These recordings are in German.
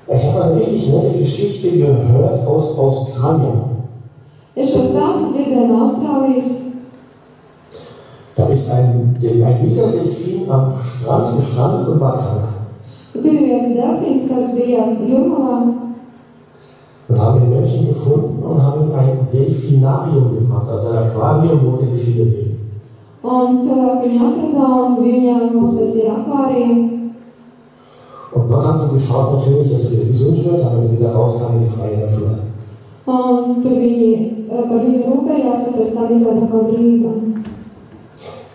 Ich habe eine richtig nette Geschichte gehört aus Australien. Es šo stāstu dzirdēju no Austrālijas. Da ist ein Niederdelfin am Strand gestrandet und war krank. Tur ir viens delfīns, kas bija jūrmalā. Und haben den Menschen gefunden und haben ihm ein Delfinarium gebracht, also ein Aquarium, wo Delfine leben. Un cilvēki viņu atrada un viņam uzvestīja akvāriju. Und dort haben sie geschaut natürlich, dass er wieder gesund wird, damit er wieder rauskam in die freie Natur. Un tur viņi par viņu rūpējās, un pēc tam izlēma kā brīvība.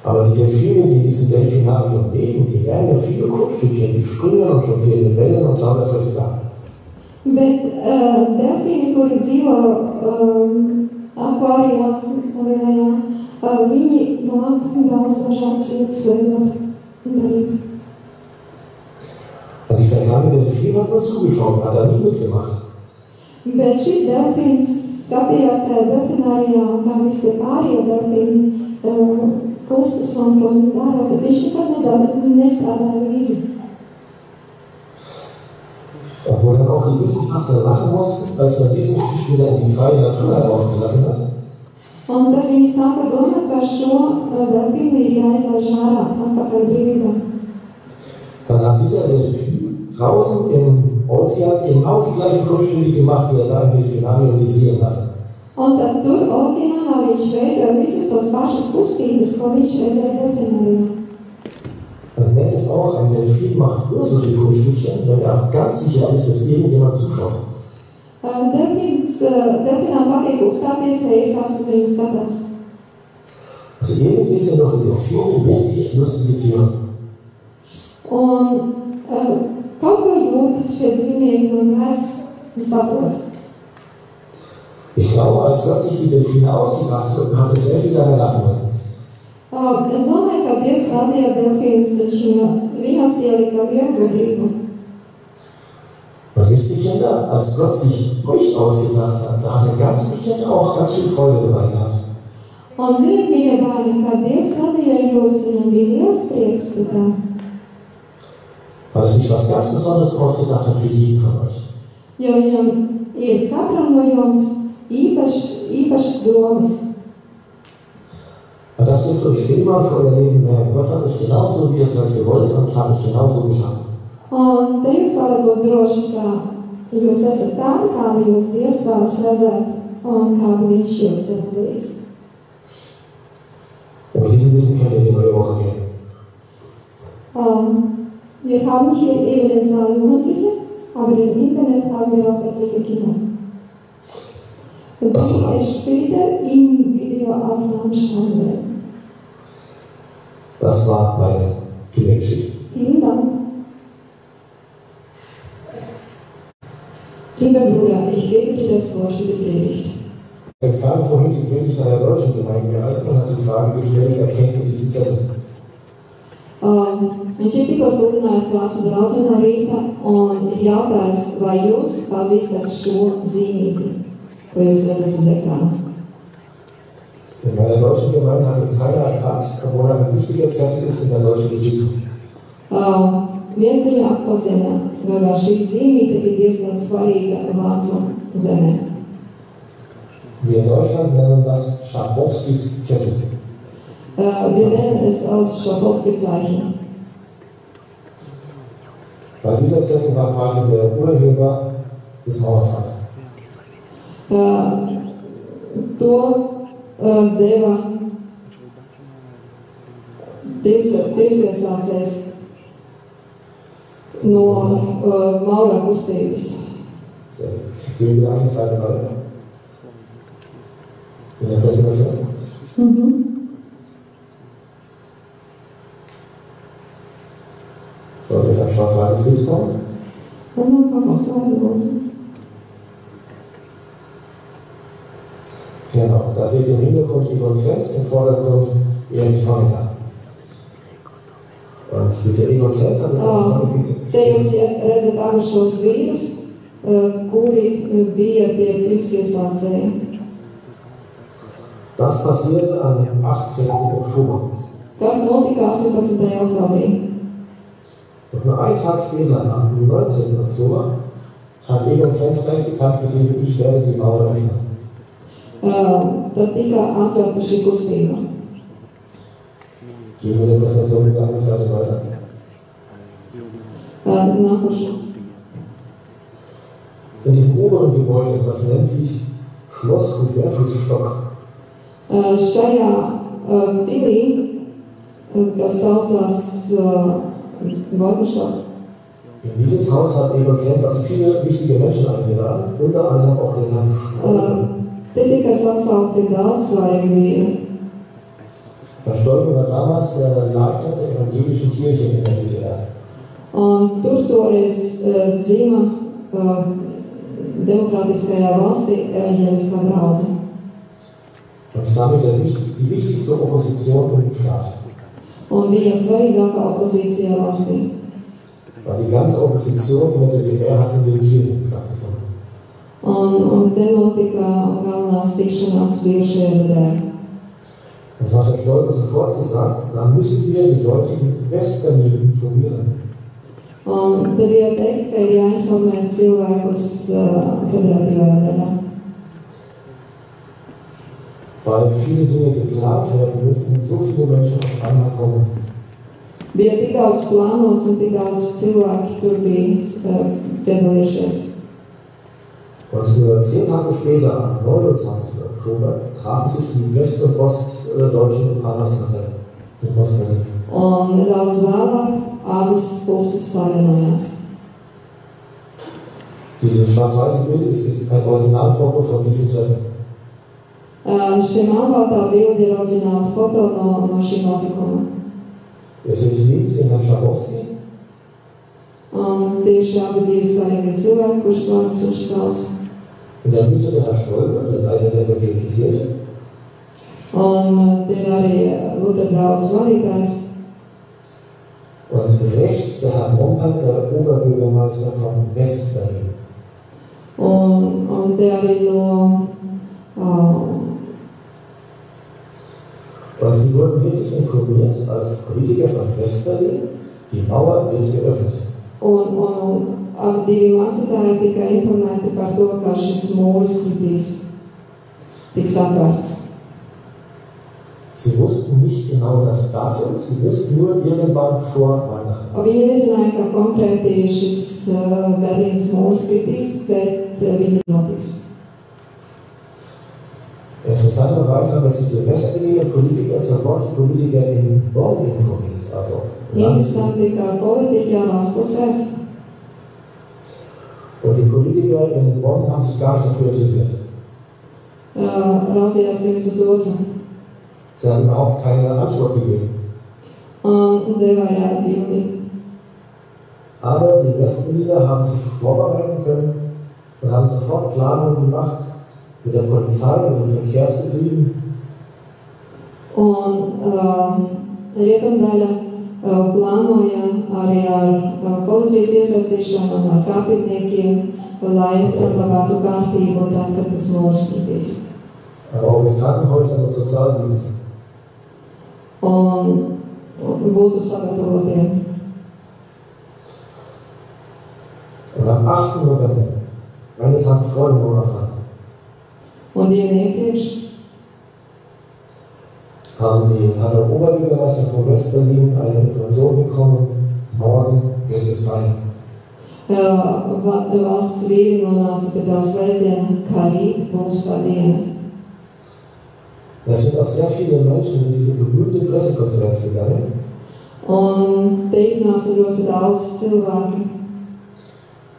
Aber die Delfine, die in diesem Delfinarium leben, die lernen ja viele Kunststückchen, die springen und jonglieren mit Wellen und lauter solche Sachen. Bet delfīni, kuri dzīvo akvārijā, viņi nāk daudz dažādas lietas veidot un darīt. Und dieser kranke Delfin hat nur zugeschaut, hat er nie mitgemacht. Bet šis delfīns skatījās tajā delfinārijā, kā visi tie pārējie delfīni kustas un ko viņi dara, bet viņš nekad nestrādāja līdzi. Wo dann auch die Wissenschaftler lachen mussten, als man diesen Fisch wieder in die freie Natur herausgelassen hat. Un tad viņi sāka domāt, ka šo delfīnu ir jāizlaiž ārā, atpakaļ brīvībā. Dann hat dieser Delfin draußen im Ozean genau die gleichen Kunststücke gemacht, die er da im Delfinarium gesehen hat. Un tad tur okeānā viņš veidoja visas tos pašas kustības, ko viņš redzēja delfinārijā. Man merkt es auch, ein Delfin macht nur solche Kunststückchen, wenn er auch ganz sicher ist, dass irgendjemand zuschaut. Delfīnām patīk uzstāties, ja ir kas uz viņu skatās. Also irgendwie sind doch die Delfine wirklich lustige Tiere. Un kaut ko jūt šie dzīvnieki un redz un saprot. Ich glaube, als Gott sich die Delfine ausgedacht hat, hat er sehr viel daran lachen müssen. Es domāju, ka Dievs radīja delfīnus, viņos ielika lielu gudrību. Und wisst ihr, Kinder, als Gott sich euch ausgedacht hat, da hat er ganz bestimmt auch ganz viel Freude dabei gehabt. Un ziniet, mīļie bērni, kad Dievs radīja jūs, viņam bija liels prieks par tā. Weil er sich was ganz Besonderes ausgedacht hat für jeden von euch. Jo viņam ir katram no jums īpašs domas. Und das dürft ihr euch immer für euer Leben merken. Gott hat euch genauso, wie er es euch gewollt und hat euch genauso geschaffen. Un te jūs varat būt droši, ka jūs esat tādi, kādi jūs Dievs vēlas redzēt un kādi viņš jūs ir radījis. Und mit diesem Wissen könnt ihr die neue Woche gehen. Wir haben hier eben im Saal Jugendliche, aber im Internet haben wir auch etliche Kinder. Und die später in Videoaufnahmen schauen werden. Das war meine Kindergeschichte. Vielen Dank. Lieber Bruder, ich gebe dir das Wort für die Predigt. Jetzt gerade vorhin die Predigt einer deutschen Gemeinde gehalten und hat die Frage gestellt, erkennt ihr diesen Zettel? Viņš ir tikko sludinājis vācu draudzē no rīta un ir jautājis, vai jūs pazīstat šo zīmīti, ko jūs redzat uz ekrāna. In meiner deutschen Gemeinde hatte keiner erkannt, obwohl er ein wichtiger Zettel ist in der deutschen Geschichte. Viens viņu atpazina, vai šī zīmīte ir diezgan svarīga vācu zemē. Wir in Deutschland nennen das Schabowskis Zettel. Wir nennen es aus Schabowski-Zeichen. Weil dieser Zettel war quasi der Urheber des Mauerfalls. To deva pirmsiesācējs no Maura kustības. Gehen wir eine Seite weiter. In der Präsentation. So, jetzt ein schwarz-weißes Bild kommen. Und dann kommt auch Slide runter. Genau, da seht ihr im Hintergrund Egon Krenz, im Vordergrund Erich Honecker. Und dieser Egon Krenz hat Te jūs redzat abus šos vīrus, kuri bija tie pirmsiesācēji. Das passierte am 18. Oktober. Kas notika 18. oktobrī. Und nur einen Tag später, am 19. Oktober, hat Egon Krenz gleich bekannt gegeben, ich werde die Mauer öffnen. Tad tika atverta šī kustība. Gehen wir den Präsentation mit der anderen Seite weiter. Nākošo. In diesem oberen Gebäude, das nennt sich Schloss Hubertusstock. Šajā pilī, kas saucās Hubertusstock. In dieses Haus hat Egon Krenz also viele wichtige Menschen eingeladen, unter anderem auch den Herrn Stolpe. Te tika sasaukti daudz svarīgi vīri. Herr Stolpe war damals der Leiter der evangelischen Kirche in der DDR. Un tur toreiz dzīva demokrātiskajā valstī evaņģēliskā draudze. Und damit die wichtigste Opposition im Staat. Un bija svarīgākā opozīcija valstī. Weil die ganze Opposition in der DDR hat in den Kirchen stattgefunden. Un te notika galvenās tikšanās bijušajā DDR. Das hat Herr Stolpe sofort gesagt, dann müssen wir die Leute in Westberlin informieren. Un te bija teikts, ka ir jāinformē cilvēkus federatīvajā daļā. Weil viele Dinge geplant werden müssen, so viele Menschen auf einmal kommen. Bija tik daudz plānots un tik daudz cilvēki tur bija piedalījušies. Und nur 10 Tage später, am 29. Oktober, trafen sich die West- und Ostdeutschen im Palasthotel in Ostberlin. Un nedaudz vēlāk abas puses savienojās. Dieses schwarz-weiße Bild ist ein Originalfoto von diesem Treffen. Šī melnbaltā bilde ir oriģināla foto no šī notikuma. Es sind links in Herrn Schabowski. Un tieši abi divi svarīgi cilvēki, kurus vārdus uzsauc. In der Mitte der Herr Stolpe, der Leiter der evangelischen Kirche. Un te ir arī Lutera draudzes vadītājs. Und rechts der Herr Momper, der Oberbürgermeister von Westberlin. Un te arī no Und sie wurden wirklich informiert als Politiker von Westberlin, die Mauer wird geöffnet. Un abi divi mācītāji tika informēti par to, ka šis mūris kritīs, tiks atvērts. Sie wussten nicht genau das Datum, sie wussten nur irgendwann vor Weihnachten. Viņi nezināja, ka konkrēti šis Berlīnas mūris kritīs, bet viņi notiks. Interessanterweise haben jetzt diese Westberliner Politiker sofort die Politiker in Bonn informiert, also Interesanti, ka politiķi jaunās pusēs. Und die Politiker in Bonn haben sich gar nicht dafür interessiert. Raudzījās viens uz otru. Sie haben überhaupt keine Antwort gegeben. Un deva arī atbildi. Aber die Westberliner haben sich vorbereiten können und haben sofort Planungen gemacht mit der Polizei und den Verkehrsbetrieben. Un rietumdaļa plānoja arī ar policijas iesaistīšanu un ar kārtībniekiem, lai saglabātu kārtību tad, kad tas mūris kritīs. Aber auch mit Krankenhäusern und Sozialdiensten. Un būtu sagatavotiem. Und am 8. November, einen Tag vor dem Mauerfall, Un dienu iepriekš hat der Oberbürgermeister von Westberlin eine Information bekommen, morgen wird es sein. Valsts vīri nonāca pie tā slēdziena, kā rīt būs tā diena. Es sind auch sehr viele Menschen in diese berühmte Pressekonferenz gegangen. Un te iznāca ļoti daudz cilvēki,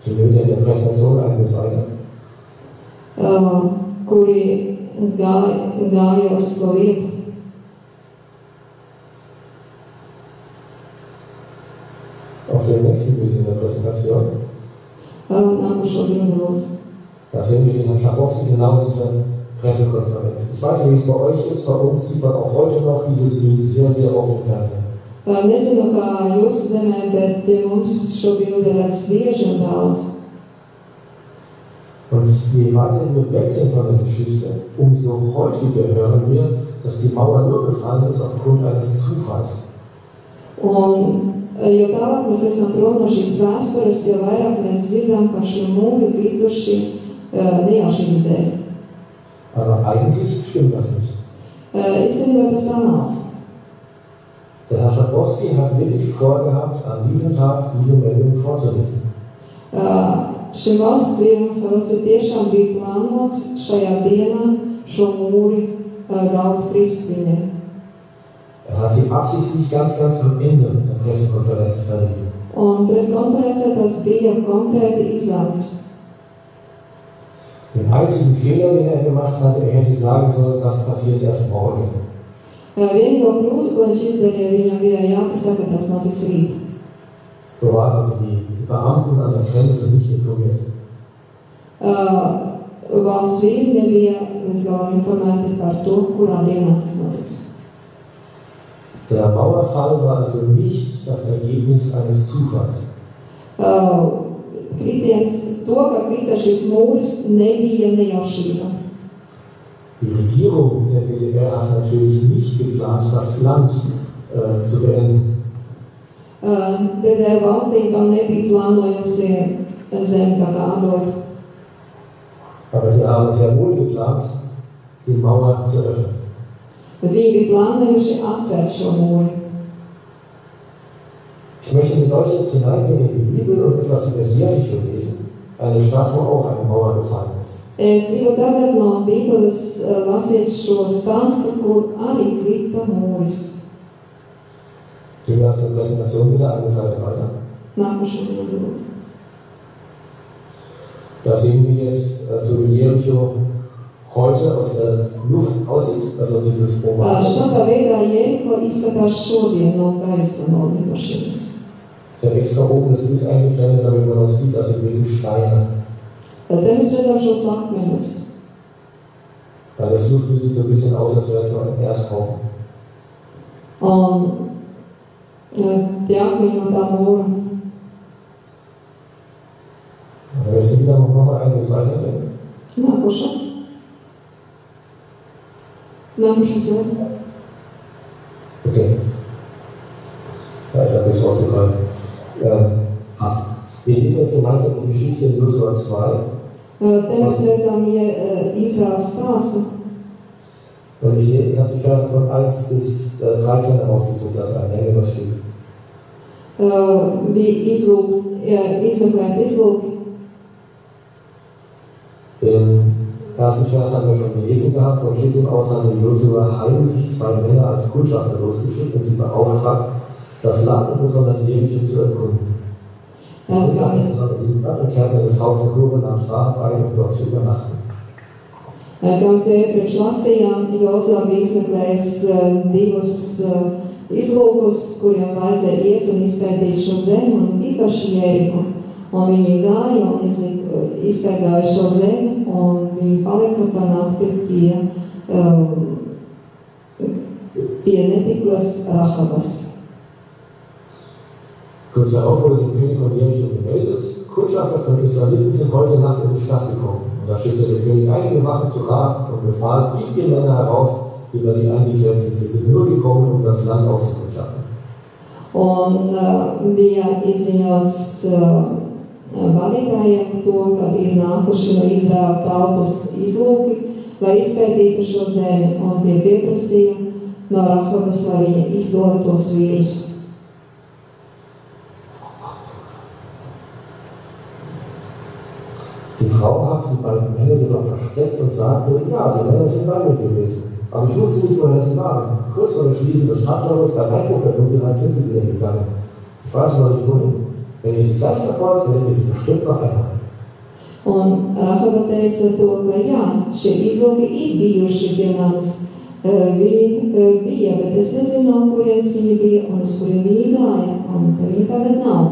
Die wird ja in der Präsentation eingeblendet. Kuri gāja uz to vietu. Auf dem nächsten Bild in der Präsentation, Nākošo bildi lūdzu. da sehen wir den Herrn Schabowski genau in dieser Pressekonferenz. Ich weiß nicht, wie es bei euch ist, bei uns sieht man auch heute noch dieses Bild sehr, sehr oft im Fernsehen. Nezinu, kā jūsu zemē, bet pie mums šo bildi redz bieži un daudz. Und je weiter wir weg sind von der Geschichte, umso häufiger hören wir, dass die Mauer nur gefallen ist aufgrund eines Zufalls. Un Jo tālāk mēs esam prom no šīs vēstures, jo vairāk mēs dzirdam, ka šie mūri krituši nejaušības dēļ. Aber eigentlich stimmt das nicht. Īstenībā tas tā nav. Der Herr Schabowski hat wirklich vorgehabt, an diesem Tag diese Meldung vorzulesen. Šim valsts vīram tiešām bija plānots šajā dienā šo mūri ļaut krist viņai. Hat sie absichtlich ganz am Ende der Pressekonferenz verlesen. Un preskonferencē tas bija konkrēti izlemts. Den einzigen Fehler, den er gemacht hat, er hätte sagen sollen, das passiert erst morgen. Vienīgo kļūdu, ko viņš izdarīja, viņam bija jāpasaka, ka tas notiks rīt. So waren also die Beamten an der Grenze nicht informiert. Valsts vīri nebija līdz galam informēti par to, kurā dienā tas notiks. Der Mauerfall war also nicht das Ergebnis eines Zufalls. Kritiens, to, ka krita šis mūris, nebija nejaušība. Die Regierung der DDR hat natürlich nicht geplant, das Land zu beenden. DDR valdība nebija plānojusi zemi tā kā atdot. Aber sie haben sehr wohl geplant, die Mauer zu öffnen. Bet viņi bija plānojuši atvērt šo mūri. Ich möchte mit euch jetzt hineingehen in die Bibel und etwas über Jericho lesen, eine Stadt, wo auch eine Mauer gefallen ist. Es gribu tagad no Bībeles lasīt šo stāstu, kur arī krita mūris. Gehen wir zur Präsentation wieder eine Seite weiter. Nākošo minūti. Da sehen wir jetzt, so wie Jericho heute aus der Luft aussieht, also dieses Roman. Šādā veidā Jericho izskatās šodien no gaisa no lidmašīnas. Ich habe extra oben das Bild eingeblendet, damit man auch sieht, dass es wirklich Steine. Te mēs redzam šos akmeņus. Weil das Luftbild sieht so ein bisschen aus, als wäre es noch ein Erdhaufen. Tie akmeņi no tā mūra. Wir sind wieder nochmal ein Bild weitergehen. Nākošā. Nākošais. Okay. Da ist ein Bild rausgefallen. Passt. Wir lesen jetzt gemeinsam die Geschichte in Josua 2. Te mēs redzam Izraels stāstu. Und ich habe die Verse von 1 bis 13 herausgesucht, das ist ein längeres Stück. Bija izmeklēt izlūki. Den ersten Vers haben wir schon gelesen gehabt. Von Schittim aus hatte Josua heimlich 2 Männer als Kundschafter losgeschickt und sie beauftragt, das Land und besonders Jericho zu erkunden. Die Kundschafter in die Stadt und kehrten in das Haus der Hure nach Rahab ein, um dort zu übernachten. Kā mēs iepriekš lasījām, Jozua bija izmeklējis divus izlūkus, kuriem vajadzēja iet un izpētīt šo zemi, un īpaši Jeriku. Un viņi gāja un izstaigāja šo zemi, un viņi palika pa nakti pie netiklas Rahabas. Kurz darauf wurde dem König von Jericho gemeldet, Kundschafter von Israeliten sind heute Nacht in die Stadt gekommen. Und da schickte der König einige Wachen zu Rahab und befahl, gib die Männer heraus, die bei ihnen eingekehrt sind. Sie sind nur gekommen, um das Land auszukundschaften. Un bija izziņots vadītājiem to, ka ir nākuši no Izraēla tautas izlūki, lai izpētītu šo zemi, un tie pieprasīja no Rahabas, lai viņa izdod tos vīrus. Die Frau hat die beiden Männer jedoch versteckt und sagte, ja, die Männer sind bei mir gewesen. Aber ich wusste nicht, woher sie waren. Kurz vor dem Schließen des Stadttores bei Einbruch der Dunkelheit sind sie wieder gegangen. Ich weiß noch nicht wohin. Wenn ich sie gleich verfolgt, werden wir sie bestimmt noch einmal. Un Rahaba teica to, ka jā, šie izlūki ir bijuši pie manis. Viņi bija, bet es nezinu, no kurienes viņi bija un uz kurien viņi gāja, un viņi tagad nav.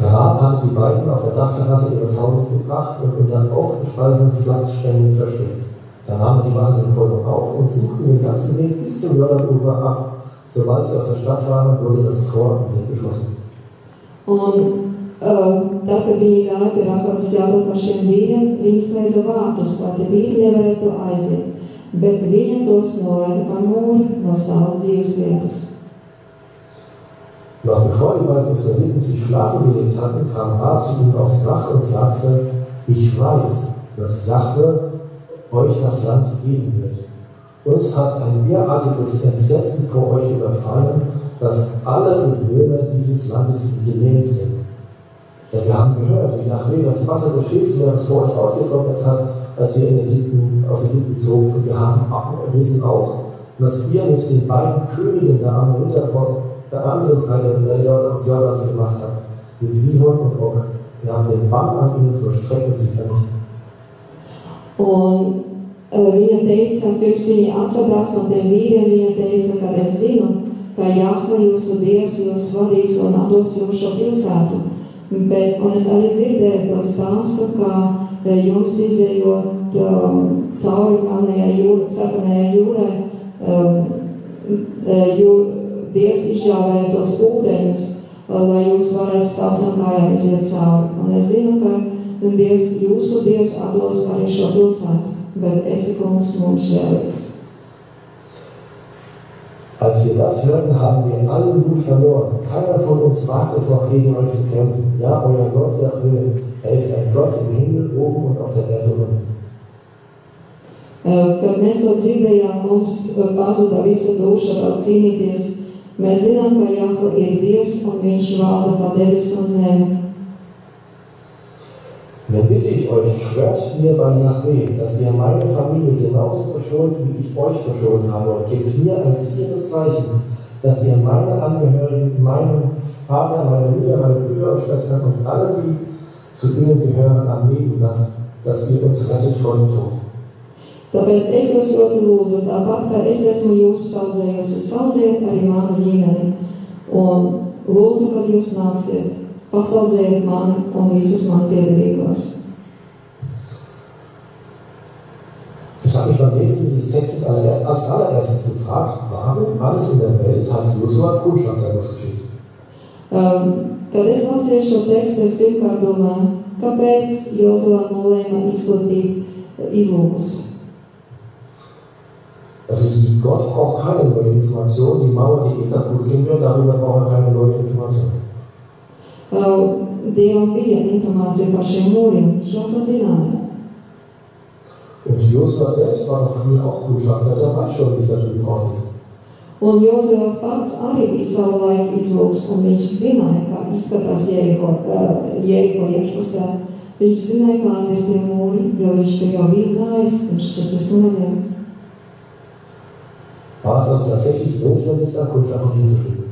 Rahab hat die beiden auf der Dachterrasse ihres Hauses gebracht und unter aufgespaltenen Pflanzständen versteckt. Dann nahmen die Wachen den Volk auf und suchten den ganzen Weg bis zum Jordanufer ab. Sobald sie aus der Stadt waren, wurde das Tor wieder geschlossen. Un tad, kad viņi gāja pie Rahabas jābūt par šiem vīriem, viņi slēdza vārtus, lai tie vīri nevarētu aiziet. bet viņa tos nolaida pa mūri no savas dzīves vietas. Noch bevor die beiden Israeliten sich schlafen gelegt hatten, kam Ra zu ihnen aufs Dach und sagte: Ich weiß, dass Jahwe euch das Land geben wird. Uns hat ein derartiges Entsetzen vor euch überfallen, dass alle Bewohner dieses Landes gelähmt sind. Denn wir haben gehört, wie Jahwe das Wasser des Schilfsmeeres vor euch ausgetrocknet hat, als ihr aus Ägypten zogt. Und wir wissen auch, was ihr mit den beiden Königen der Amoriter von der anderen Seite des Jordans gemacht habt, mit Sihon und Og. Wir haben den Bann an ihnen vollstreckt und sie vernichtet. Un viņa teica, pirms viņa atradās no tiem vīriem, viņa teica, ka es zinu, ka Jahve jūsu Dievs jūs vadīs un atdos jums šo pilsētu. Un es arī dzirdēju to stāstu, ka jums izējot cauri melnajai sarkanajai jūrai, Dievs izžāvēja tos ūdeņus, lai jūs varētu savām kājām iziet cauri. Un es zinu, ka jūsu Dievs atdos arī šo pilsētu, bet esi kungs mums žēlīgs. Als wir das hörten, haben wir allen Mut verloren. Keiner von uns wagt es noch, gegen euch zu kämpfen. Ja, euer Gott, Jahwe, ist ein Gott im Himmel, oben und auf der Erde unten. Kad mēs to dzirdējām, mums pazuda visa duša vēl cīnīties. Mēs zinām, ka Jahve ir Dievs un viņš valda pa debes un zemi. Nun bitte ich euch, schwört mir bei Jahwe, dass ihr meine Familie genauso verschont, wie ich euch verschont habe, und gebt mir ein sicheres Zeichen, dass ihr meine Angehörigen, meinen Vater, meine Mutter, meine Brüder und Schwestern und alle, die zu ihnen gehören, am Leben lasst, dass ihr uns rettet vor dem Tod. Tāpēc es jūs ļoti lūdzu, tāpat kā es esmu jūs saudzējusi, saudzējiet arī manu ģimeni. Un lūdzu, kad jūs nāksiet, pasaudzējiet mani un visus man piederīgos. Ich habe mich beim Lesen dieses Textes als allererstes gefragt, warum alles in der Welt hat Josua Kundschafter losgeschickt? Kad es lasīju šo tekstu, es pirmkārt domāju, kāpēc Josua nolēma izsūtīt izlūkus. Also Gott braucht keine neue Information, die Mauer, die kaputt gehen wird, darüber braucht er keine neue Information. Dievam bija informācija par šiem mūriem, viņš jau to zināja. Und Josua selbst war doch früher auch Kundschafter, der weiß schon, wie es da drüben aussieht. Un Jozuas pats arī bija savu laiku izlūks, un viņš zināja, kā izskatās Jeriko iekšpusē. Viņš zināja, kādi ir tie mūri, jo viņš tur jau bija gājis pirms 40 gadiem. War es also tatsächlich notwendig, da Kundschafter hinzuschicken?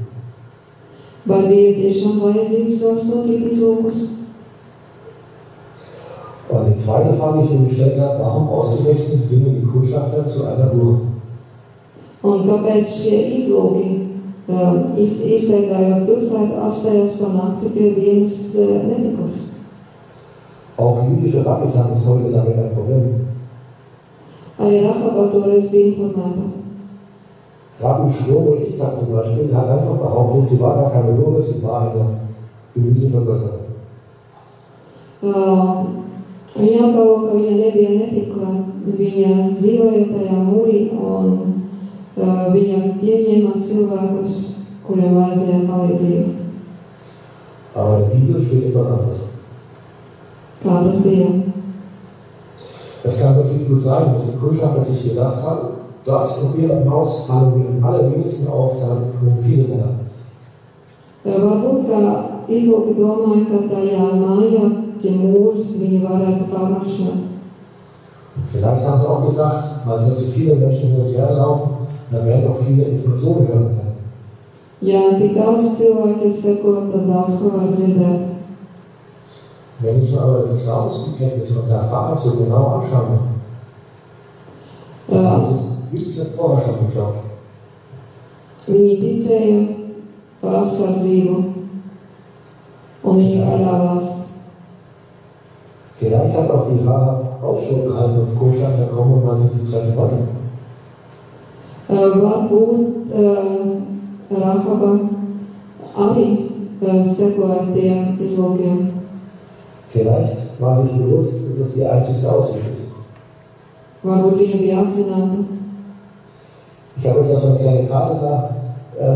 Vai bija tiešām vajadzīgs vēl sūtīt izlūkus? Und die zweite Frage, die ich mir gestellt habe, warum ausgerechnet gingen die Kundschafter zu einer Hure? Un kāpēc šie izlūki, izsteigājot pilsētu, apstājās pa nakti pie vienas netiklas? Auch jüdische Rabbis haben es heute damit ein Problem. Arī Rahaba toreiz bija informēta. Rabbi Shlomo Isaac zum Beispiel hat einfach behauptet, sie war gar keine Hure, sie war eine Gemüsevergötterin. Viņa apgalvo, ka viņa nebija netikla, viņa dzīvoja tajā mūrī un viņa pieņēma cilvēkus, kuriem vajadzēja palīdzību. Aber in der Bibel steht etwas anderes. Kā tas bija? Es kann wirklich gut sein, dass die Kundschafter sich gedacht haben, dort in ihrem Haus fallen wir alle wenigsten auf, da kommen viele Männer. Varbūt, ka izlūki domāja, ka tajā mājā pie mūrs viņi varētu pārnākšanāt. Vielleicht haben sie auch gedacht, weil nur so viele Menschen hin und her laufen, dann werden auch viele Informationen hören können. Ja, tik daudz cilvēki seko, tad daudz ko var dzirdēt. Wenn ich mir aber das Glaubensbekenntnis von der Rahab so genau anschaue, dann habe ich das vorher schon geglaubt. Viņi ticēja par apsardzību, un viņi paļāvās. Vielleicht hat auch die Rahab Ausschau gehalten auf Kundschafter kommen, weil sie sie treffen wollte. Varbūt Rahaba arī sekoja tiem izlūkiem. Vielleicht war sich bewusst, dass das ihr einzigster Ausweg ist. Varbūt viņa bija apzināta. Ich habe euch da so eine kleine Karte da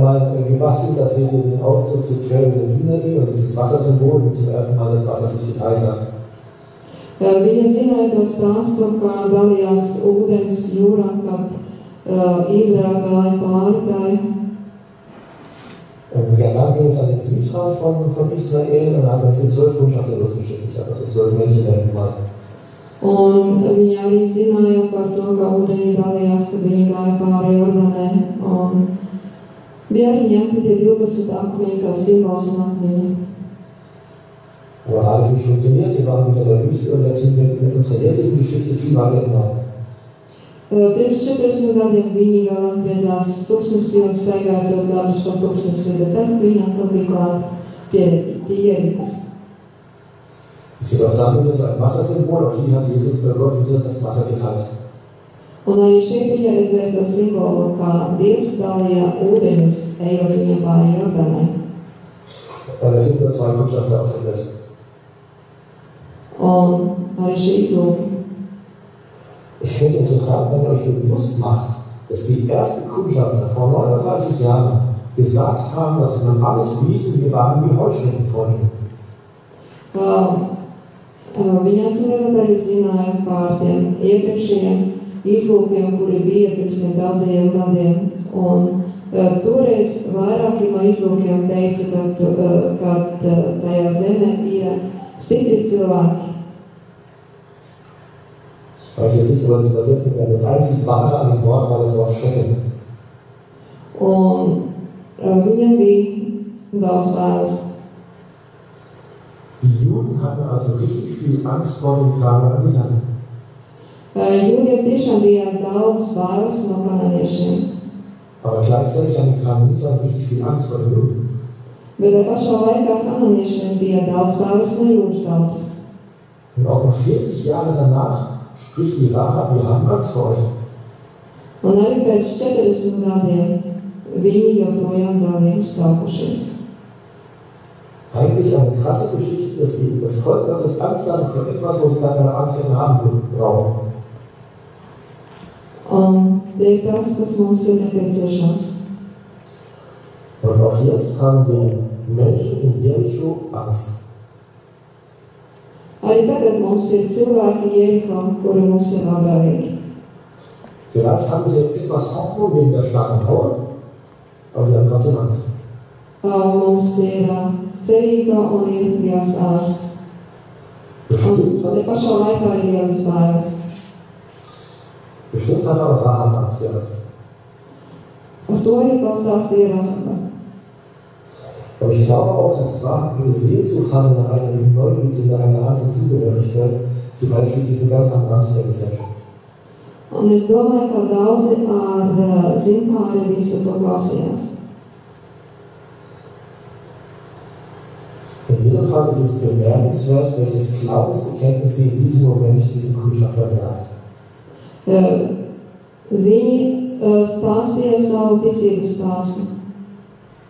mal gebastelt, da seht ihr den Auszug zu Quellen Sinai und dieses Wassersymbol, wo zum ersten Mal das Wasser sich geteilt hat. Viņa zināja to stāstu, kā dalījās ūdens jūrā, kad Izraēla gāja pāri tai. Ja, dann ging es an den Südrand von Israel und haben jetzt die 12 Kundschafter losgeschickt. Ich habe also 12 Männchen da gemalt. Un viņa arī zināja par to, ka ūdeņi dalījās, kad viņi gāja pāri Jordanē. Un bija arī ņemti tie 12 akmeņi kā simbols un akmeņi. Aber alles nicht funktioniert, sie waren wieder in der Wüste und jetzt sind wir mit unserer jetzigen Geschichte viel weiter entfernt. Pirms 40 gadiem viņi vēl atgriezās tūkstnesī un staigāja tos gadus par tūkstnesī, bet tad viņi atkal bija klāt pie Jerikas. Ich sehe auch da wieder so ein Wassersymbol, auch hier hat Jesus bei Gott wieder das Wasser geteilt. Un arī šeit viņa redzēja to simbolu, kā Dievs dalīja ūdeņus, ejot viņam pāri Jordanai. Es sind nur 2 Kundschafter auf der Welt. Un arī šī izlūka. Ich finde interessant, wenn ihr euch bewusst macht, dass die ersten Kundschafter vor 39 Jahren gesagt haben, dass man alles ließen, wir waren wie Heuschrecken vor ihnen. Viņi atcerot arī zināja par tiem iepriekšējiem izlūkiem, kuri bija pirms tiem daudzajiem gadiem. Un toreiz vairāki no izlūkiem teica, ka tajā zemē ir stipri cilvēki. Ich weiß jetzt nicht, ob man das übersetzen kann. Das einzige Wahre an dem Wort war das Wort Schrecken. Un viņam bija daudz bailes. Die Juden hatten also richtig viel Angst vor den Kanaanitern. Jūdiem tiešām bija daudz bailes no kanāniešiem. Aber gleichzeitig hatten die Kanaaniter richtig viel Angst vor den Juden. Bet pašā laikā kanāniešiem bija daudz bailes no jūdu tautas. Und auch noch 40 Jahre danach spricht die Rahab, wir haben Angst vor euch. Un arī pēc 40 gadiem viņi joprojām vēl ir uztraukušies. Eigentlich eine krasse Geschichte, dass das Volk Gottes Angst hatte vor etwas, wo sie gar keine Angst hätten haben brauchen. Ir tas, kas mums ir nepieciešams. Und auch jetzt haben die Menschen in Jericho Angst. Arī tagad mums ir cilvēki Jericho, kuri mums ir labvēlīgi. Vielleicht haben sie etwas Hoffnung wegen der starken Mauer, aber sie haben trotzdem Angst. Mums ir cerība un ir liels ārsts. Un pašā laikā ir lielas bailes. Bestimmt hat auch Rahab Angst gehabt. Par to arī pastāstīja Rahaba. Aber ich glaube auch, dass Rahab eine Sehnsucht hatte nach einem Neubeginn, nach einer anderen Zugehörigkeit. Sie war schließlich so ganz am Rand der Gesellschaft. Un es domāju, ka daudzi ar zinkāri visu to klausījās. In jedem Fall ist es bemerkenswert, welches Glaubensbekenntnis sie in diesem Moment diesen Kundschafter sagt. Viņi stāstīja savu ticību stāstu.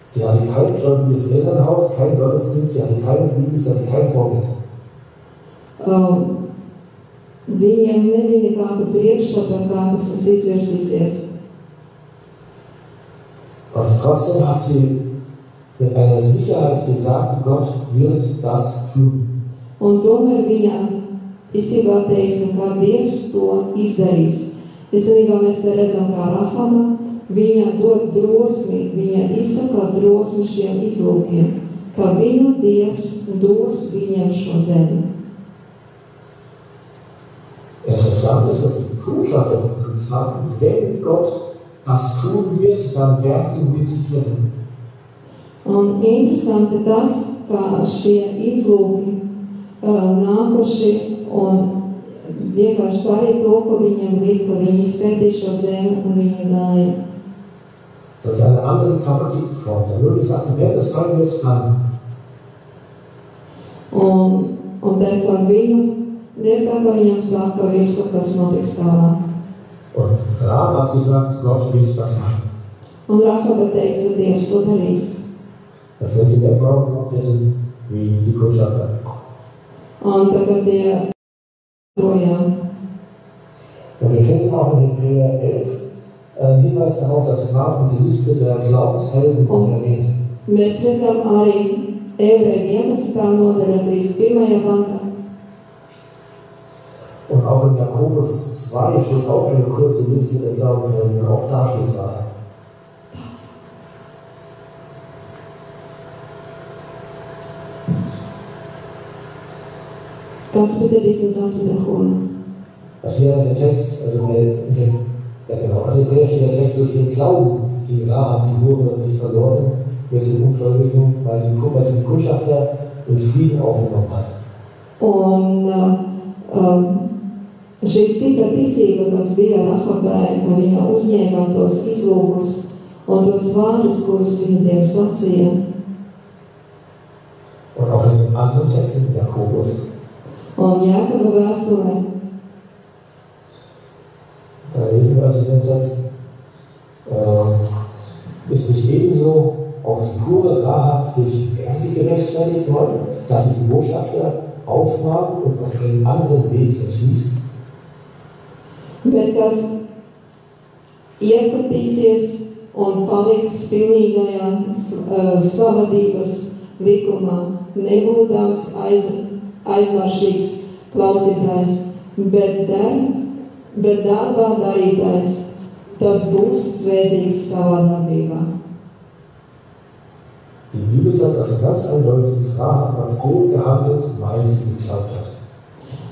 Sie hatte kein gläubiges Elternhaus, kein Gottesdienst, sie hatte keine Bibel, sie hatte kein Vorbild. Viņiem nebija nekāda priekšstata, kā tas izvirsīsies. Und trotzdem hat sie mit einer Sicherheit gesagt, Gott wird das tun. Un tomēr viņa ticībā teica, ka Dievs to izdarīs. Īstenībā mēs te redzam, kā Rahaba, viņa dod drosmi, viņa izsaka drosmi šiem izlūkiem, ka viņu Dievs dos viņiem šo zemi. Interessant ist, dass die Kundschafter gesagt haben, wenn Gott das tun wird, dann werden wir die Hirten. Un interesanti tas, ka šie izlūki nākuši un vienkārši darīja to, ko viņiem bija, ka viņi izpētīja šo zemi un viņi gāja. Das ist eine andere Grammatik vor. Sie haben nur gesagt, wenn es sein wird, dann. Un teica ar viņu, Dievs tā kā viņam saka visu, kas notiks tālāk. Und Rahab hat gesagt, Gott wird das machen. Un Rahaba teica, Dievs to darīs. Das wird sie der Frau hätten, wie die Kundschafter. Un tagad tie projām. Und wir finden auch in Hebräer 11 einen Hinweis darauf, dass Rahab die Liste der Glaubenshelden erwähnt. Mēs redzam arī Ebreju 11. nodaļā 31. pantā. Und auch in Jakobus 2 steht auch eine kurze Liste der Glaubenshelden, auch da steht Rahab. Kannst du bitte diesen Satz wiederholen? Das hier der Text, also Hebräer steht der Text, durch den Glauben ging Rahab die Hure nicht verloren mit den Ungläubigen, weil die Kundschafter in Frieden aufgenommen hat. Un šī stipra ticība, kas bija Rahabē, ka viņa uzņēma tos izlūgus un tos vārdus, kurus viņa Dievs sacīja. Und auch in den anderen Texten in Jakobus. Un Jākaba vēstulē. Da lesen wir also den Text. Ist nicht ebenso auch die Hure Rahab durch Ernte gerechtfertigt worden, dass sie die Botschafter aufnahm und auf einen anderen Weg entließ? Bet kas ieskatīsies un paliks pilnīgajā savadības likumā, nebūdams aizmaršīgs klausītājs, bet darbā darītājs, tas būs svētīgs savā darbībā. Die Bibel sagt also ganz eindeutig, Rahab hat so gehandelt, weil sie geglaubt hat.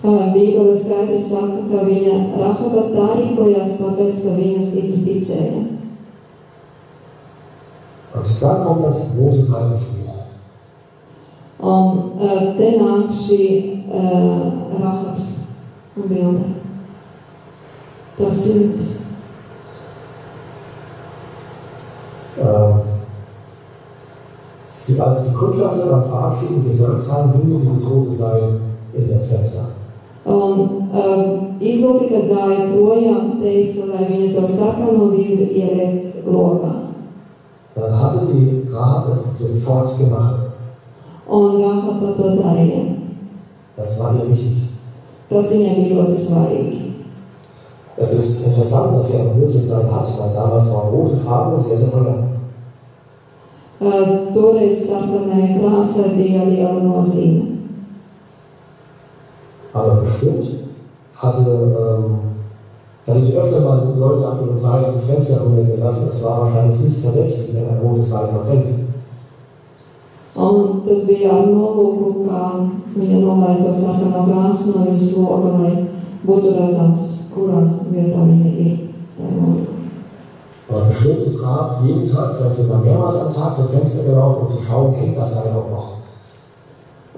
Bībele skaidri saka, ka viņa Rahaba tā rīkojās, tāpēc, ka viņa stipri ticēja. Und dann kommt das große Seitenspiel. Un te nāk šī Rahabs bilde. Tas ir. Als die Kundschafter beim Verabschieden gesagt haben, binde dieses rote Seil in das Fenster. Un izlūki, kad gāja projām, teica, lai viņa to sarkano vilni ieliek logā. Dann hatte die Rahab es sofort gemacht. Un Rahaba to darīja. Das war ihr wichtig. Tas viņai bija ļoti svarīgi. Es ist interessant, dass sie ein rotes Seil hat, weil damals war rote Farbe sehr, sehr teuer. Toreiz sarkanai krāsai bija liela nozīme. Aber bestimmt hatte sie öfter mal Leute an ihrem Seil ins Fenster runtergelassen. Es war wahrscheinlich nicht verdächtig, wenn ein rotes Seil noch hängt. Un tas bija ar nolūku, ka viņa nolaida to sarkano krāsu no viņas loga, lai būtu redzams, kurā vietā viņa ir. Aber bestimmt ist Rahab jeden Tag, vielleicht sogar mehrmals am Tag zum Fenster gelaufen, um zu schauen, hängt das Seil auch noch.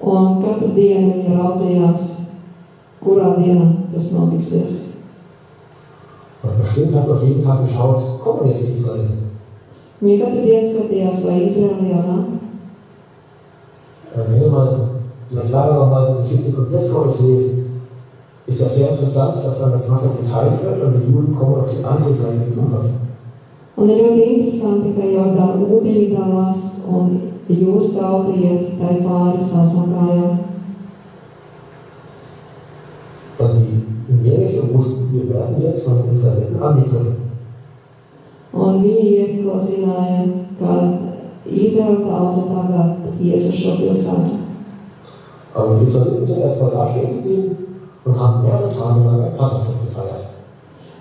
Un katru dienu viņa raudzījās, kurā dienā tas notiksies. Und bestimmt hat sie auch jeden Tag geschaut, kommen jetzt die Israel. Viņa katru dienu skatījās, vai Izraēla jau nāk. Wenn ihr mal vielleicht lange noch mal die Geschichte komplett vor euch lest, ist das sehr interessant, dass dann das Wasser geteilt wird und die Juden kommen auf die andere Seite des Ufers. Un ir ļoti interesanti, ka Jordāna ūdeņi dalās un jūra tauta iet tai pāri sāsām kājām. Und die Jericho wussten, wir werden jetzt von den Israeliten angegriffen. Un viņi Jericho zināja, ka Izraēla tauta tagad ies uz šo pilsētu. Aber die Israeliten sind erstmal da stehen geblieben und haben mehrere Tage lang ein Passafest gefeiert.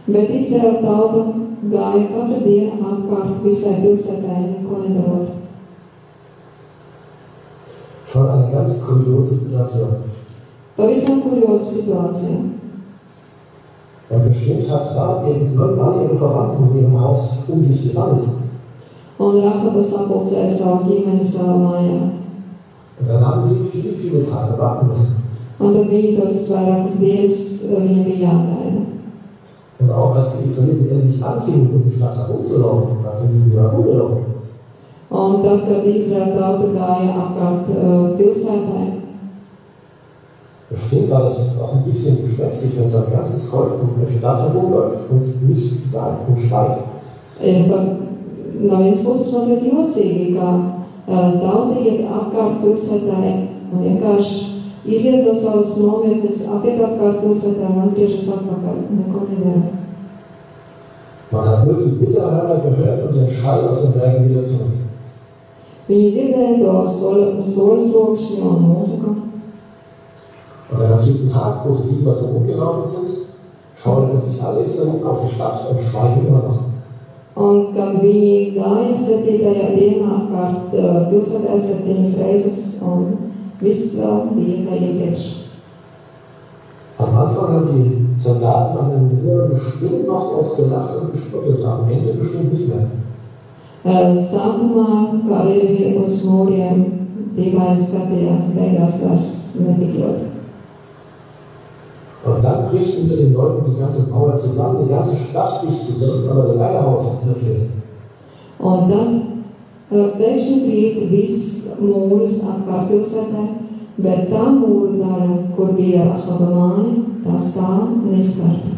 Bet Izraēla tauta gāja katru dienu apkārt visai pilsētai, neko nedarot. Schon eine ganz kuriose Situation. Pavisam kurioza situācija. Und bestimmt hat Rahab irgendwann alle ihre Verwandten in ihrem Haus sich gesammelt. Un Rahaba sapulcēja savu ģimeni savā mājā. Und dann haben sie viele, viele Tage warten müssen. Un tad viņi tos vairākas dienas viņam bija jāgaida. Und auch als die Israeliten endlich anfingen, um die Stadt herumzulaufen, da sind sie wieder rumgelaufen. Un tad, kad Izraēla tauta gāja apkārt pilsētai, bestimmt war das auch ein bisschen gespenstisch, wenn so ein ganzes Volk um die Stadt herumläuft und nichts sagt und schweigt. No vienas puses mazliet jocīgi, ka tauta iet apkārt pilsētai un vienkārši iziet no savas nometnes, apiet apkārt pilsētā un atgriežas atpakaļ. Neko nedara. Man hat nur die Bitterhörner gehört und den Schall aus den Bergen wieder zurück. Viņi dzirdēja to soļu trokšņu un mūziku. Und dann am 7. Tag, wo sie 7 Mal drum umgelaufen sind, schauen plötzlich alle Israeliten auf die Stadt und schweigen immer noch. Un kad viņi gāja 7. dienā apkārt pilsētā 7 reizes, un viss vēl bija kā iepriekš. Am Anfang haben die Soldaten an den Mauern bestimmt noch oft gelacht und gespottet, am Ende bestimmt nicht mehr. Sākumā kareivji uz mūriem dīvaini skatījās, beigās vairs netik ļoti. Und dann bricht unter den Leuten die ganze Mauer zusammen, die ganze Stadt bricht zusammen, aber das eine Haus ist nicht viel. Un tad pēkšņi krīt viss mūris apkārt pilsētā, bet tā mūra daļa, kur bija Rahaba māja, tā stāv neskarta.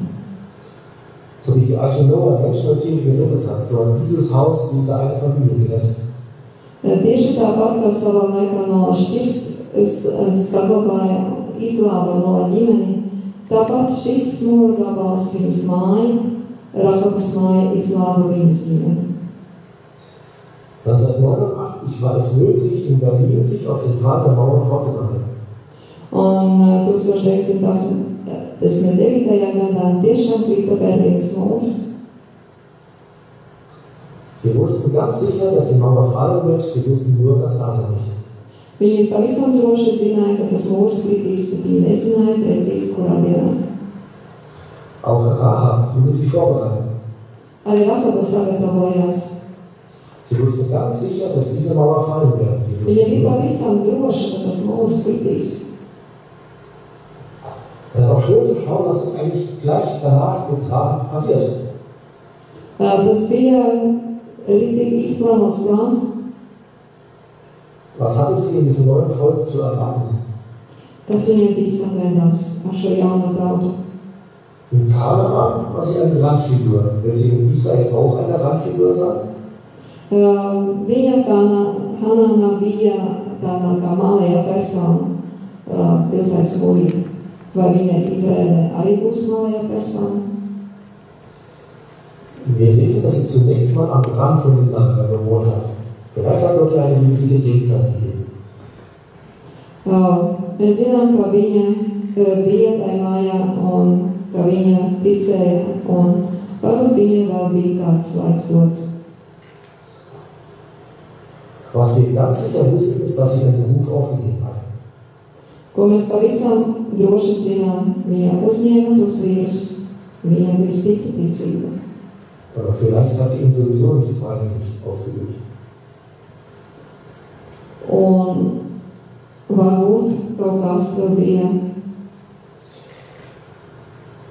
So wie die Arche Noah Menschen und Tiere gerettet hat, so hat dieses Haus diese eine Familie gerettet. Tieši tāpat, kā savā laikā no šķirst saglabāja, izglāba no ģimeni, tāpat šis mūra gabals viņas māja, Rahabas māja, izglāba viņas ģimeni. 1989 war es möglich, in Berlin sich auf den Pfad der Mauer vorzubereiten. Un 1989. gadā tiešām krita Berlīnas mūris. Sie wussten ganz sicher, dass die Mauer fallen wird, sie wussten nur das Datum nicht. Viņi pavisam droši zināja, ka tas mūris kritīs, bet viņi nezināja precīzi, kurā dienā. Auch Rahab konnte sich vorbereiten. Arī Rahaba sagatavojās. Sie wusste ganz sicher, dass diese Mauer fallen wird. Viņa bija pavisam droša, ka tas mūris kritīs. Es ist auch schön zu schauen, dass es eigentlich gleich danach mit Rahab passiert. Tas bija richtig izplānots plāns. Was hatte sie in diesem neuen Volk zu erwarten? Kas viņiem bija sagaidāms ar šo jauno tautu? In Kanaan war sie eine Randfigur. Wird sie in Israel auch eine Randfigur sein? Viņa Kanānā bija tāda kā mālējā persona pilsētas mūrī. Vai viņa Izraēlē arī būs mālējā persona? Wir lesen, dass sie zunächst mal am Rand von dem Lager bewohnt hat. Vielleicht hat Gott ja eine gewisse Gedenkzeit gegeben. Mēs zinām, ka viņa bija tajā mājā un ka viņa ticēja un varbūt viņai vēl bija kāds laiks dots. Was wir ganz sicher wissen, ist, dass sie ihren Beruf aufgegeben hat. Ko mēs pavisam droši zinām, viņa uzņēma tos vīrus, viņa bija stipra ticība. Aber vielleicht hat sie ihn sowieso nicht freiwillig ausgeübt. Un varbūt kaut kas vēl bija.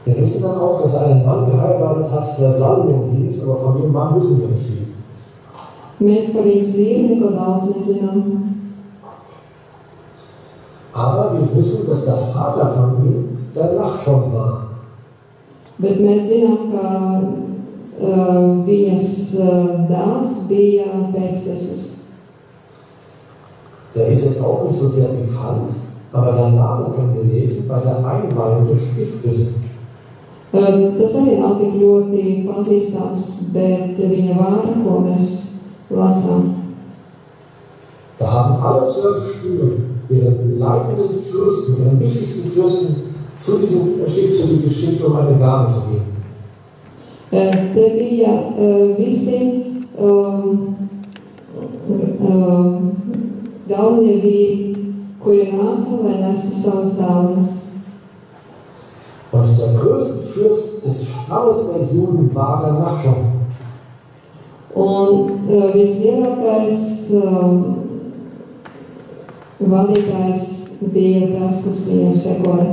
Wir wissen dann auch, dass er einen Mann geheiratet hat, der Salomon hieß, aber von dem Mann wissen wir nicht viel. Mēs par viņas vīru neko daudz nezinām. Aber wir wissen, dass der Vater von ihm der Nachschon war. Bet mēs zinām, ka viņas dēls bija pēctecis. Der ist jetzt auch nicht so sehr bekannt, aber der Name können wir lesen bei der Einweihung der Stifthütte. Tas arī nav tik ļoti pazīstams, bet viņa vārda, ko mēs lasām. Da haben alle 12 Schulen ihren leitenden Fürsten, ihren wichtigsten Fürsten zu diesem Stiftshütte geschickt, um eine Gabe zu geben. Te bija visi galvenie vīri, kuri nāca, lai nestu savas dāvanas. Und der größte Fürst des Stammes der Juden war der Nachschon. Un vislielākais vadītājs bija tas, kas viņam sekoja.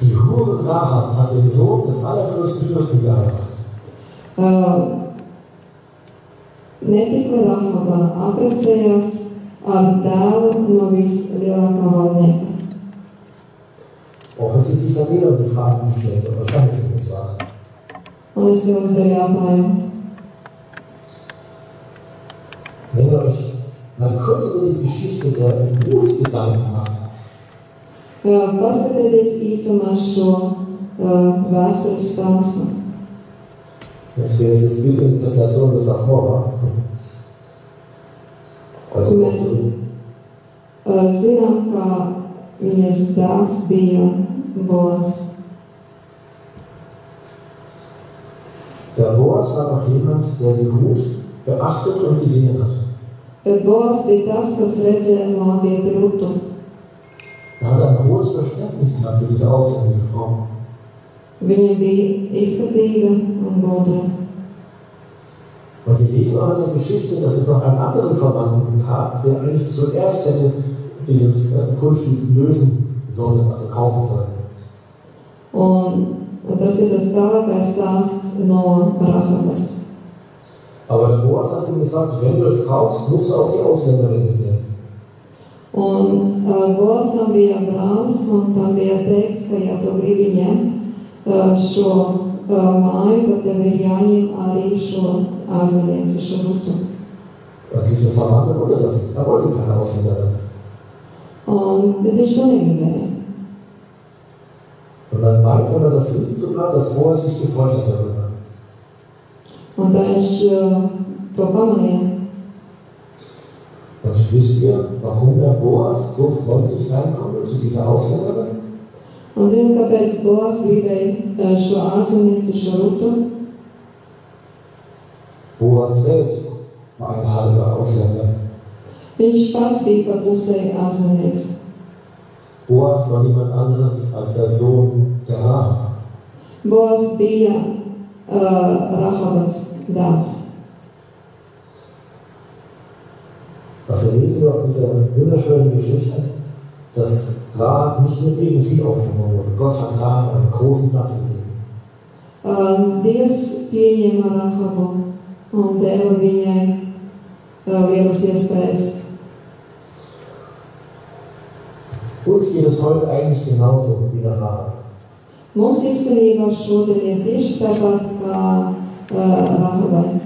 Die Hure Rahab hat den Sohn des allergrößten Fürsten geheiratet. Ne tikai Rahaba apprecējās ar dēlu no vislielākā valdnieka. Offensichtlich hat jeder die Fragen gestellt, aber wahrscheinlich sind es wahr. Un es uzdevu jautājumu. Wenn ihr euch mal kurz über die Geschichte der Geburt Gedanken macht. Paskatieties īsumā šo vēstures stāstu. Das wäre jetzt das Bild in der Präsentation, das davor war. Also, Mēs zinām, ka viņas dēls bija Boaz. der Boaz war doch jemand, der die Ruth beachtet und gesehen hat. Boaz bija tas, kas redzēja Moabieti Rutu. Er hat ein hohes Verständnis gehabt für diese ausländische Frau. Viņa bija izskatīga un gudra. Und wir lesen auch in der Geschichte, dass es noch einen anderen Verwandten gab, der eigentlich zuerst hätte dieses Grundstück lösen sollen, also kaufen sollen. Un tas ir tas tālākais stāsts no Rahabas. Aber der Boaz hat ihm gesagt, wenn du es kaufst, musst du auch die Ausländerin mitnehmen. Un Boazam bija brālis, un tam bija teikts, ka ja tu gribi ņemt šo māju, tad tev ir jāņem arī šo ārzemnieci, šo Rutu. Und dieser Verwandte wollte das nicht, er wollte keine Ausländerin. Bet viņš to negribēja. Und dann meint, wenn er das liest sogar, dass Boaz sich gefreut hat darüber. Un tā viņš to pamanīja. Und wisst ihr, warum der Boaz so freundlich sein konnte zu dieser Ausländerin? Un zinu, kāpēc Boaz gribēja šo ārzemnieci, šo Rutu? Boaz selbst war ein halber Ausländer. Viņš pats bija pa pusē ārzemnieks. Boaz war niemand anderes als der Sohn der Rahab. Boaz bija Rahabas dēls. Was wir lesen auf dieser wunderschönen Geschichte, dass Rahab nicht nur irgendwie aufgenommen wurde. Gott hat Rahab einen großen Platz gegeben. Dievs pieņēma Rahabu un deva viņai lielas iespējas. Uns geht es heute eigentlich genauso wie der Rahab. Mums īstenībā šodien ir tieši tāpat kā Rahabai.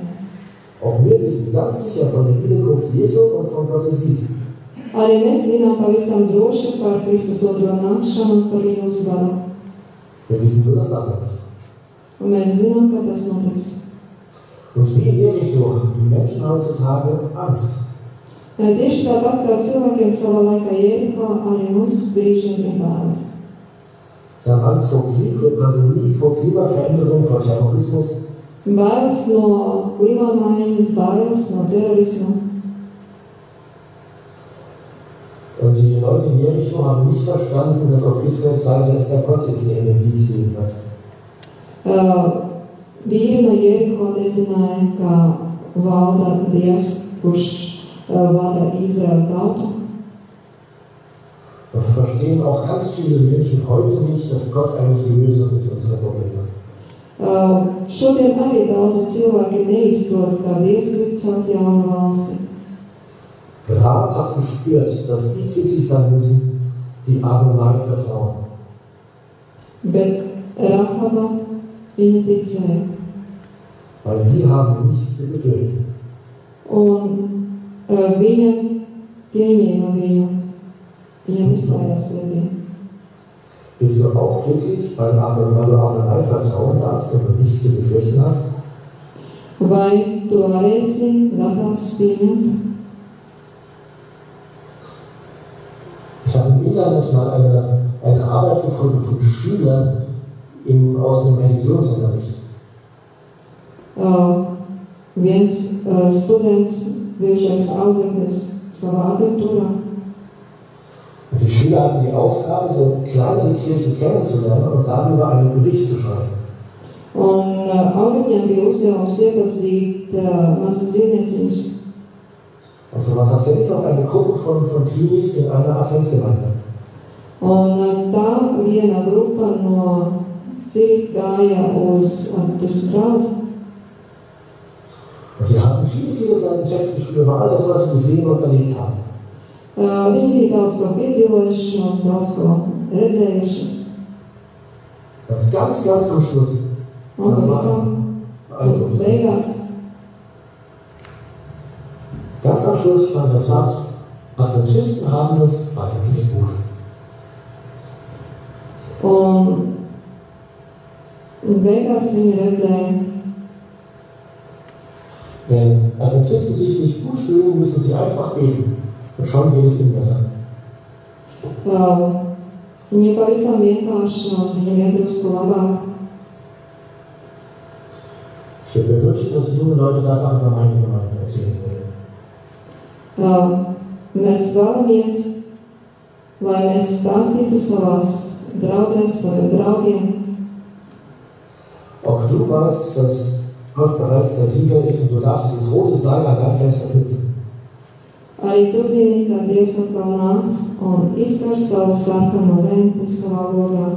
Auch wir wissen ganz sicher von der Wiederkunft Jesu und von Gottes Sieg. Arī mēs zinām pavisam droši par Kristus otro nākšanu un par viņu uzvaru. Wir wissen nur das andere nicht. Un mēs zinām, ka tas notiks. Und wie in Jericho haben die Menschen heutzutage Angst. Tieši tāpat kā cilvēkiem savā laikā Jeriho, arī mums brīžiem ir bailes. Sie haben Angst vor Krieg, vor Pandemie, vor Klimaveränderung, vor Terrorismus. Bailes no klimamaiņas, bailes no terorisma. Und die Leute in Jericho haben nicht verstanden, dass auf Israels Seite es der Gott ist, der ihnen den Sieg gegeben hat. Vīri no Jeriho nezināja, ka valda Dievs, kurš vada Izraēlu tautu. Das verstehen auch ganz viele Menschen heute nicht, dass Gott eigentlich die Lösung ist unserer Probleme. Šodien arī daudzi cilvēki neizprot, ka Dievs grib celt jaunu valsti. Rahab hat gespürt, dass die glücklich sein müssen, die Adonai vertrauen. Bet Rahaba viņa ticēja. Weil die haben nichts zu befürchten. Un viņa pieņēma viņu. Viņa uzstājās pretī. Bist du auch glücklich, weil du Adonai vertrauen darfst und du nichts zu befürchten hast? Vai tu arī esi gatavs pieņemt? Ich habe im Internet mal eine Arbeit gefunden von Schülern aus dem Religionsunterricht. Viens students, bijušais audzeknis savā agenturā. Und die Schüler hatten die Aufgabe, so kleinere Kirchen kennenzulernen und darüber einen Bericht zu schreiben. Un audzekņiem bija uzdevums iepazīt mazus zīmnieciņus. Und so war tatsächlich auch eine Gruppe von Teenies in einer Adventgemeinde. Un tā viena grupa no Zürich gāja uz Adventu draugu. Und sie haben viele seinen Text geschrieben über all das, was sie gesehen und erlebt haben. Viņi bija daudz ko piedzīvojuši un daudz ko redzējuši. Und ganz am Schluss, Un pavisam beigās, ganz Abschluss von der Satz, Adventisten haben es eigentlich gut. Un beigās viņi redzēja, Wenn Adventisten sich nicht gut fühlen, müssen sie einfach beten. Und schon geht es ihnen besser. Viņi pavisam vienkārši un viņiem iedrusku labāk. Ich würde mir wünschen, dass junge Leute das auch über meine Gemeinde erzählen würden. Mēs vēlamies, lai mēs stāstītu savās draudzēs, saviem draugiem. Auch du weißt, dass Gott bereits der Sieger ist und du darfst dieses rote Seil an dein Fest verknüpfen. Arī tu zini, ka Dievs atkal nāks un iztver savu sarkano lenti savā logā.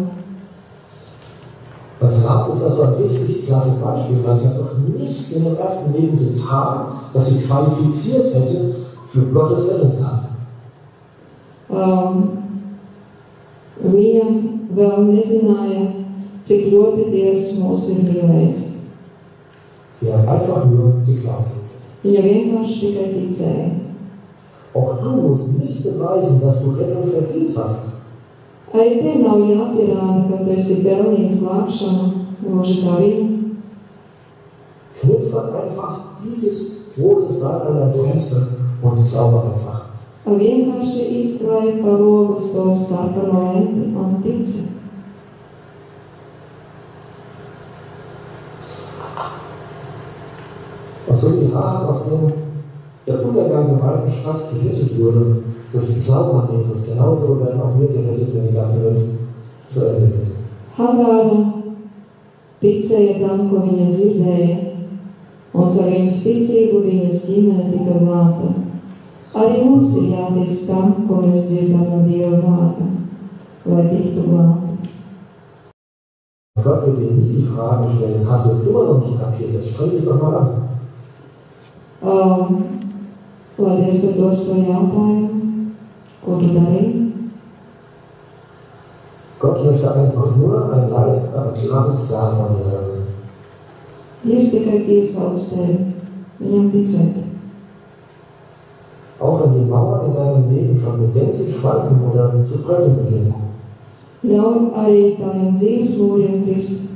Und Rahab ist also ein richtig klasse Beispiel, weil sie hat doch nichts in ihrem ersten Leben getan, das sie qualifiziert hätte für Gottes Rettungstat. Viņa vēl nezināja, cik ļoti Dievs mūs ir mīlējis. Sie hat einfach nur geglaubt. Viņa vienkārši tikai ticēja. Auch du musst nicht beweisen, dass du Rettung verdient hast. Arī tev nav jāpierāda, ka tu esi pelnījis glābšanu, gluži kā viņa. Knüpfe einfach dieses rote Seil an dein Fenster und glaube einfach. Vienkārši izklāja pa logu uz to sarkano lenti un tici. Und so wie Rahab aus der Untergang im alten Stadt gerettet wurde, durch den Glauben an Jesus, genauso werden auch wir gerettet, wenn die ganze Welt zu Ende wird. Hagāra ticēja tam, ko viņa dzirdēja, un ar viņas ticību viņas ģimene tika glābta. Arī mums ir jātic tam, ko mēs dzirdam no Dieva vārda, lai tiktu glābti. Gott wird dir nie die Fragen stellen, hast du es immer noch nicht kapiert, das streng dich doch mal an. Lai Dievs tev dos to jautājumu, ko tu darīji? Gott möchte einfach nur ein leises, aber klares Ja von dir hören. Dievs tikai piesauc tevi, viņam ticēt. Auch wenn die Mauern in deinem Leben schon bedenklich schwanken oder zu bröckeln beginnen. Ļauj arī taviem dzīves mūriem krist.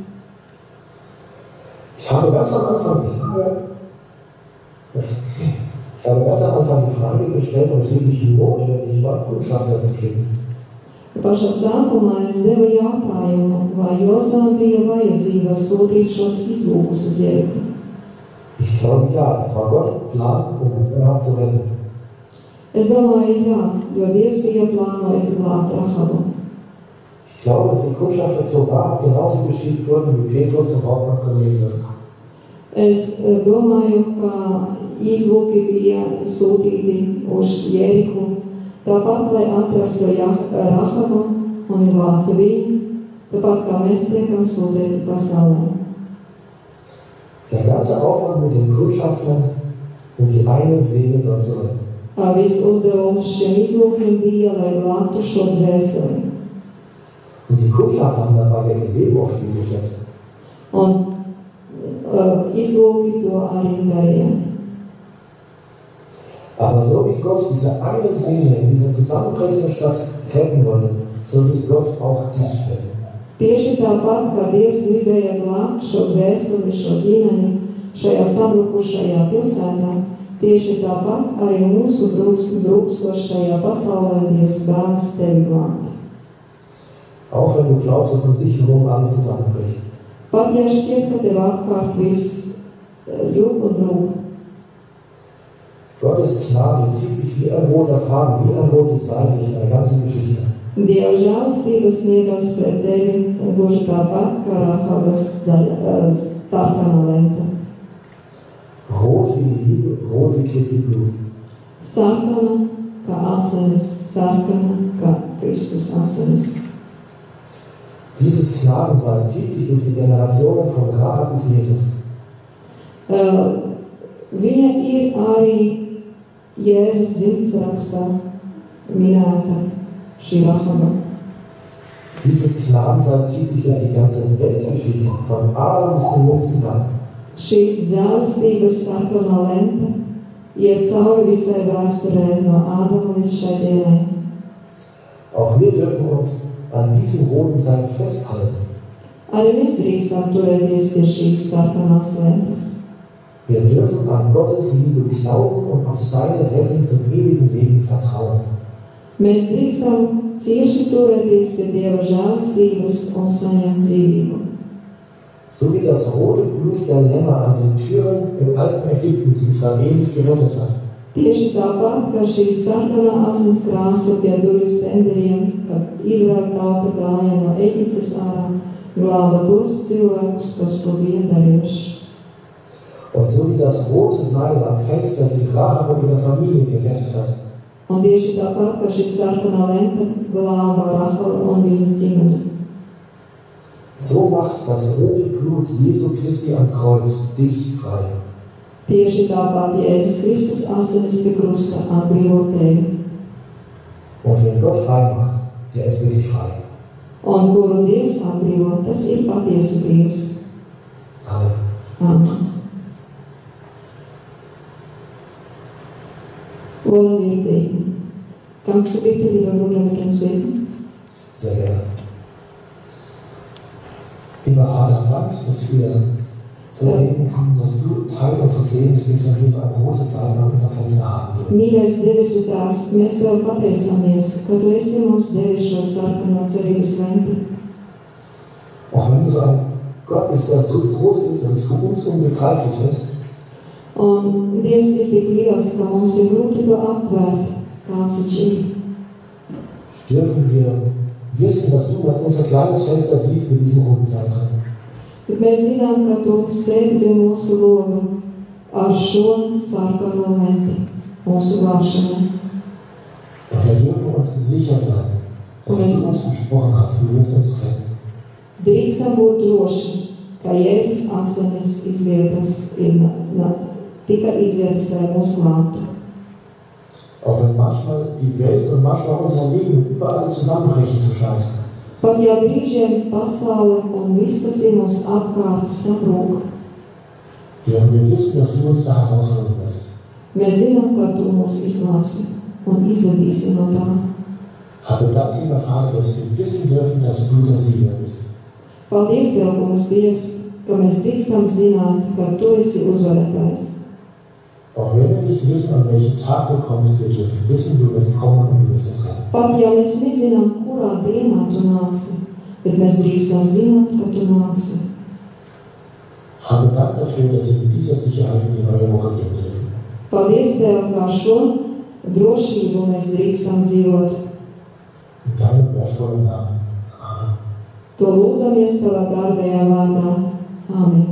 Ich habe ganz am Anfang die Frage gestellt, ob es wirklich notwendig war, Kundschafter zu schicken. Pašā sākumā es devu jautājumu, vai Jozām bija vajadzība sūtīt šos izlūkus uz Jeriku. Ich glaube ja, es war Gott Plan, Rahab zu retten. Es domāju, jā, jo Dievs bija plānojis glābt Rahabu. Ich glaube, dass die Kundschafter zu Rahab genauso geschickt wurden, wie Petrus zum Hauptmann Cornelius. Es domāju, ka izlūki bija sūtīti uz Jeriku, tāpat, lai atrastu Rahabu un glābtu viņu, tāpat kā mēs tiekam sūtīti pasaulē. Der ganze Aufwand mit den Kundschaftern, die eine Seele Gott zu retten. Viss uzdevums šiem izlūkiem bija, lai glābtu šo dvēseli. Und die Kundschafter haben dabei der Idee aufs Spiel gesetzt. Un izlūki to arī darīja. Aber so wie Gott diese eine Seele in dieser zusammenbrechenden Stadt retten wollte, so will Gott auch dich retten. Tieši tāpat, kā Dievs gribēja glābt šo dvēseli, šo ģimeni, šajā sabrukušajā pilsētā, tieši tāpat arī mūsu brūkstošajā pasaulē Dievs vēlas tevi glābt. Auch wenn du glaubst, dass um dich herum alles zusammenbricht. Pat ja šķiet, ka tev apkārt viss jūg un rūp. Gottes Gnade zieht sich wie ein roter Faden, wie ein rotes Seil durch seine ganze Geschichte. Dieva žēlastības sniedzas pret tevi, gluži tāpat kā Rahabas sarkana lenta. Rot wie die Liebe, rot wie Kristi Blut. Sarkana kā asinis, sarkana kā Kristus asinis. Dieses Gnadenseil zieht sich durch die Generationen von Rahab bis Jesus. Viņa ir arī Jēzus dzimtsrakstā minēta šī Rahaba. Dieses Gnadenseil zieht sich durch die ganze Weltgeschichte von Adam bis zum jüngsten Tag. Šīs žēlastības sarkanā lenta iet cauri visai vēsturē no Ādama līdz šai dienai. Auch wir dürfen uns an diesem roten Seil festhalten. Arī mēs drīkstam turēties pie šīs sarkanās lentas. Wir dürfen an Gottes Liebe glauben und auf seine Rettung zum ewigen Leben vertrauen. Mēs drīkstam cieši turēties pie Dieva žēlstības un saņemt dzīvību. So wie das rote Blut der Lämmer an den Türen im alten Ägypten die Israelis gerettet hat. Tieši tāpat, kā šī sarkanā asins krāsa pie durvju stenderiem, kad Izraēla tauta gāja no Eģiptes ārā, glāba tos cilvēkus, kas to bija darījuši. Und so wie das rote Seil am Fenster die Rahab und ihre Familie gerettet hat. Un tieši tāpat, kā šī sarkanā lenta glāba Rahelu un viņas ģimeni. So macht das rote Blut Jesu Christi am Kreuz dich frei. Tieši tāpat Jēzus Kristus asinis pie krusta atbrīvo tevi. Und wenn Gott frei macht, der ist wirklich frei. Un kuru Dievs atbrīvo, tas ir patiesi Dievs. Amen. Amen. Wollen wir beten? Kannst du bitte, lieber Bruder, mit uns beten? Sehr gerne. Lieber Vater, danke, dass wir so leben können, dass du Teil unseres Lebens bist und wir ein rotes Seil an unserem Fenster haben dürfen. Mīļais debesu Tēvs, mēs Tev pateicamies, ka Tu esi mums devis šo sarkano cerības lenti. Auch wenn du so ein Gott bist, der so groß ist, dass es für uns unbegreiflich ist. Un Dievs ir tik liels, ka mums ir grūti to aptvērt, kāds Viņš ir. Dürfen wir wissen, dass du unser kleines Fenster siehst mit diesem roten Seil drin. Bet mēs zinām, ka Tu sēdi pie mūsu loga ar šo sarkano lenti, mūsu glābšanai. Und wir dürfen uns sicher sein, dass du uns versprochen hast, du wirst uns retten. Drīkstam būt droši, ka Jēzus asinis tika izvietas, lai mūs glābtu. Auch wenn manchmal die Welt und manchmal unser Leben überall zusammenbrechen zu scheinen. Pat ja brīžiem pasaule un viss, kas ir mums apkārt, sabrūk. Dürfen wir wissen, dass du uns da herausholen wirst. Mēs zinām, ka Tu mūs izglābsi un izvedīsi no tā. Habe Dank, lieber Vater, dass wir wissen dürfen, dass du der Sieger bist. Paldies Tev, kungs Dievs, ka mēs drīkstam zināt, ka Tu esi uzvarētājs. Auch wenn wir nicht wissen, an welchem Tag du kommst, wir dürfen wissen, du wirst kommen und du wirst es retten. Pat ja mēs nezinām, kurā dienā Tu nāksi, bet mēs drīkstam zināt, ka Tu nāksi. Habe Dank dafür, dass wir mit dieser Sicherheit in die neue Woche gehen dürfen. Paldies Tev, kā šo drošību mēs drīkstam dzīvot. In deinem wertvollen Namen. Amen. To lūdzamies Tavā dārgajā vārdā. Āmen.